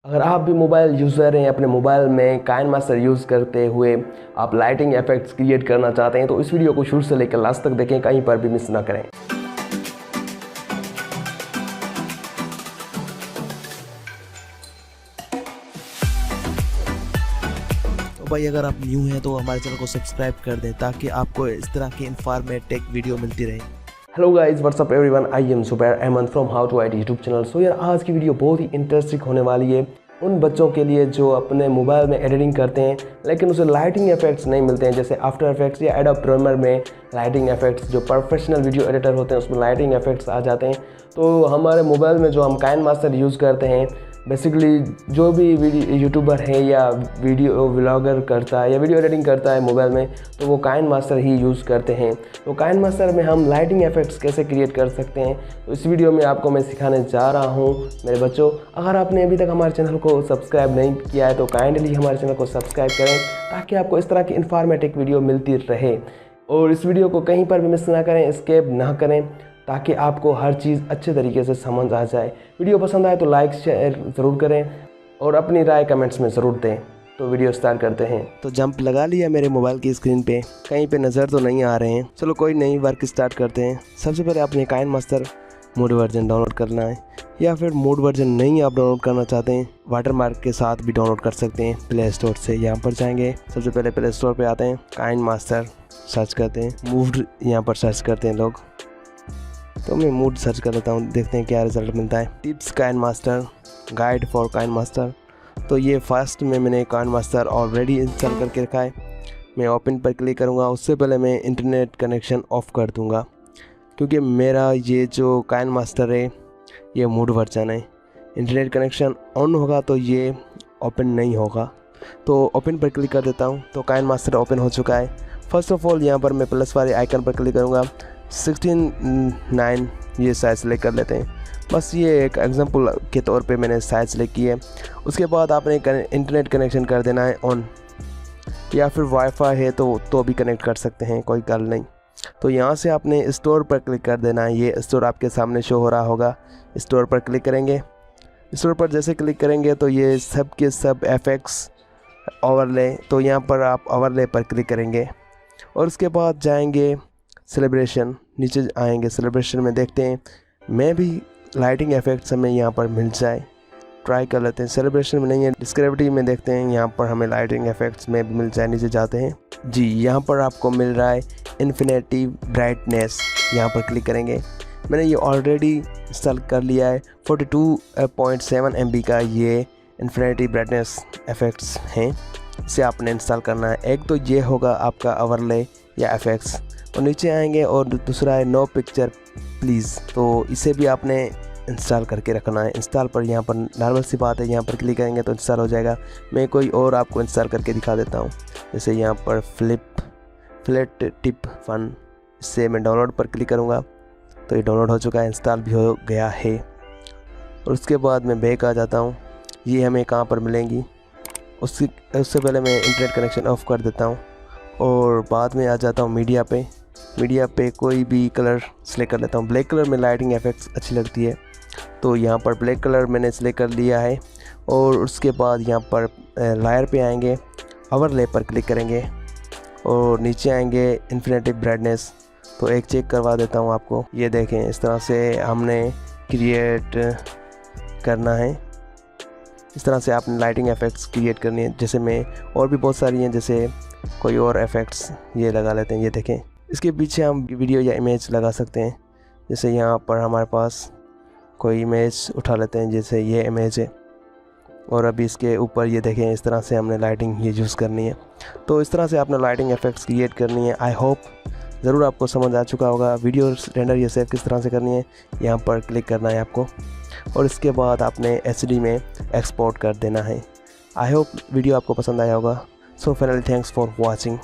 अगर आप भी मोबाइल यूज़र हैं, अपने मोबाइल में काइनमास्टर यूज़ करते हुए आप लाइटिंग इफेक्ट्स क्रिएट करना चाहते हैं तो इस वीडियो को शुरू से लेकर लास्ट तक देखें, कहीं पर भी मिस ना करें। तो भाई अगर आप न्यू हैं तो हमारे चैनल को सब्सक्राइब कर दें ताकि आपको इस तरह की इन्फॉर्मेटिव वीडियो मिलती रहे। Hello guys, what's up everyone, I am Subair Ahmad from How To IT YouTube channel. So यार, आज की वीडियो बहुत ही इंटरेस्टिंग होने वाली है उन बच्चों के लिए जो अपने मोबाइल में एडिटिंग करते हैं लेकिन उसे लाइटिंग इफेक्ट्स नहीं मिलते हैं, जैसे आफ्टर इफेक्ट्स या एडोब प्रीमियर में लाइटिंग इफेक्ट्स, जो प्रोफेशनल वीडियो एडिटर होते हैं उसमें लाइटिंग इफेक्ट्स आ जाते हैं। तो हमारे मोबाइल में जो हम काइनमास्टर यूज़ करते हैं, बेसिकली जो भी यूट्यूबर है या वीडियो व्लॉगर करता है या वीडियो एडिटिंग करता है मोबाइल में, तो वो काइनमास्टर ही यूज़ करते हैं। तो काइनमास्टर में हम लाइटिंग इफेक्ट्स कैसे क्रिएट कर सकते हैं, तो इस वीडियो में आपको मैं सिखाने जा रहा हूं। मेरे बच्चों, अगर आपने अभी तक हमारे चैनल को सब्सक्राइब नहीं किया है तो काइंडली हमारे चैनल को सब्सक्राइब करें ताकि आपको इस तरह की इन्फॉर्मेटिव वीडियो मिलती रहे। और इस वीडियो को कहीं पर भी मिस ना करें, स्किप ना करें, ताकि आपको हर चीज़ अच्छे तरीके से समझ आ जाए। वीडियो पसंद आए तो लाइक शेयर ज़रूर करें और अपनी राय कमेंट्स में ज़रूर दें। तो वीडियो स्टार्ट करते हैं। तो जंप लगा लिया मेरे मोबाइल की स्क्रीन पे, कहीं पे नज़र तो नहीं आ रहे हैं। चलो कोई नहीं, वर्क स्टार्ट करते हैं। सबसे पहले आपने काइनमास्टर मोड वर्जन डाउनलोड करना है, या फिर मोड वर्जन नहीं आप डाउनलोड करना चाहते हैं, वाटरमार्क के साथ भी डाउनलोड कर सकते हैं प्ले स्टोर से। यहाँ पर जाएंगे, सबसे पहले प्ले स्टोर पर आते हैं, काइनमास्टर सर्च करते हैं, मूड यहाँ पर सर्च करते हैं लोग। तो मैं मूड सर्च कर लेता हूँ, देखते हैं क्या रिज़ल्ट मिलता है। Tips KineMaster, guide for KineMaster. तो ये फर्स्ट में मैंने काइनमास्टर ऑलरेडी इंस्टॉल करके रखा है। मैं ओपन पर क्लिक करूँगा। उससे पहले मैं इंटरनेट कनेक्शन ऑफ़ कर दूँगा, क्योंकि मेरा ये जो काइनमास्टर है ये मूड वर्जन है। इंटरनेट कनेक्शन ऑन होगा तो ये ओपन नहीं होगा। तो ओपन पर क्लिक कर देता हूँ। तो काइनमास्टर ओपन हो चुका है। फर्स्ट ऑफ ऑल यहाँ पर मैं प्लस वाले आइकन पर क्लिक करूँगा। 16:9 ये साइज़ सेलेक्ट कर लेते हैं। बस ये एक एग्जांपल के तौर पे मैंने साइज़ सेलेक्ट की है। उसके बाद आपने इंटरनेट कनेक्शन कर देना है ऑन, या फिर वाईफाई है तो भी कनेक्ट कर सकते हैं, कोई गल नहीं। तो यहाँ से आपने स्टोर पर क्लिक कर देना है। ये स्टोर आपके सामने शो हो रहा होगा। स्टोर पर क्लिक करेंगे। स्टोर पर जैसे क्लिक करेंगे तो ये सब के सब एफेक्ट्स ओवरले, तो यहाँ पर आप ओवरले पर क्लिक करेंगे और उसके बाद जाएंगे सेलिब्रेशन। नीचे आएंगे, सेलिब्रेशन में देखते हैं मैं भी लाइटिंग इफेक्ट्स हमें यहाँ पर मिल जाए, ट्राई कर लेते हैं। सेलिब्रेशन में नहीं है, डिस्क्रिप्टिव में देखते हैं यहाँ पर हमें लाइटिंग इफेक्ट्स में भी मिल जाए। नीचे जाते हैं जी, यहाँ पर आपको मिल रहा है इन्फिनिटी ब्राइटनेस। यहाँ पर क्लिक करेंगे। मैंने ये ऑलरेडी इंस्टॉल कर लिया है। 42.7 MB का ये इन्फिनिटी ब्राइटनेस इफेक्ट्स हैं, इसे आपने इंस्टॉल करना है। एक तो ये होगा आपका ओवरले या इफेक्ट्स, और नीचे आएंगे और दूसरा है नो पिक्चर प्लीज़, तो इसे भी आपने इंस्टॉल करके रखना है। इंस्टॉल पर यहाँ पर नॉर्मल सी बात है, यहाँ पर क्लिक करेंगे तो इंस्टॉल हो जाएगा। मैं कोई और आपको इंस्टॉल करके दिखा देता हूँ, जैसे यहाँ पर फ्लैट टिप फन, इससे मैं डाउनलोड पर क्लिक करूँगा तो ये डाउनलोड हो चुका है, इंस्टॉल भी हो गया है। और उसके बाद मैं बैक आ जाता हूँ। ये हमें कहाँ पर मिलेंगी, उससे पहले मैं इंटरनेट कनेक्शन ऑफ कर देता हूँ और बाद में आ जाता हूँ मीडिया पे कोई भी कलर सेलेक्ट कर लेता हूँ। ब्लैक कलर में लाइटिंग इफेक्ट्स अच्छी लगती है, तो यहाँ पर ब्लैक कलर मैंने सेलेक्ट कर लिया है। और उसके बाद यहाँ पर लायर पे आएंगे, ओवरले पर क्लिक करेंगे और नीचे आएंगे इन्फिनिटी ब्राइटनेस। तो एक चेक करवा देता हूँ आपको, ये देखें इस तरह से हमने क्रिएट करना है। इस तरह से आपने लाइटिंग इफेक्ट्स क्रिएट करनी है। जैसे मैं और भी बहुत सारी हैं, जैसे कोई और इफेक्ट्स ये लगा लेते हैं। ये देखें, इसके पीछे हम वीडियो या इमेज लगा सकते हैं। जैसे यहाँ पर हमारे पास कोई इमेज उठा लेते हैं, जैसे ये इमेज है, और अभी इसके ऊपर ये देखें, इस तरह से हमने लाइटिंग ये यूज़ करनी है। तो इस तरह से आपने लाइटिंग इफेक्ट्स क्रिएट करनी है। आई होप ज़रूर आपको समझ आ चुका होगा। वीडियो रेंडर ये सेव किस तरह से करनी है, यहाँ पर क्लिक करना है आपको, और इसके बाद आपने HD में एक्सपोर्ट कर देना है। आई होप वीडियो आपको पसंद आया होगा। So finally thanks for watching.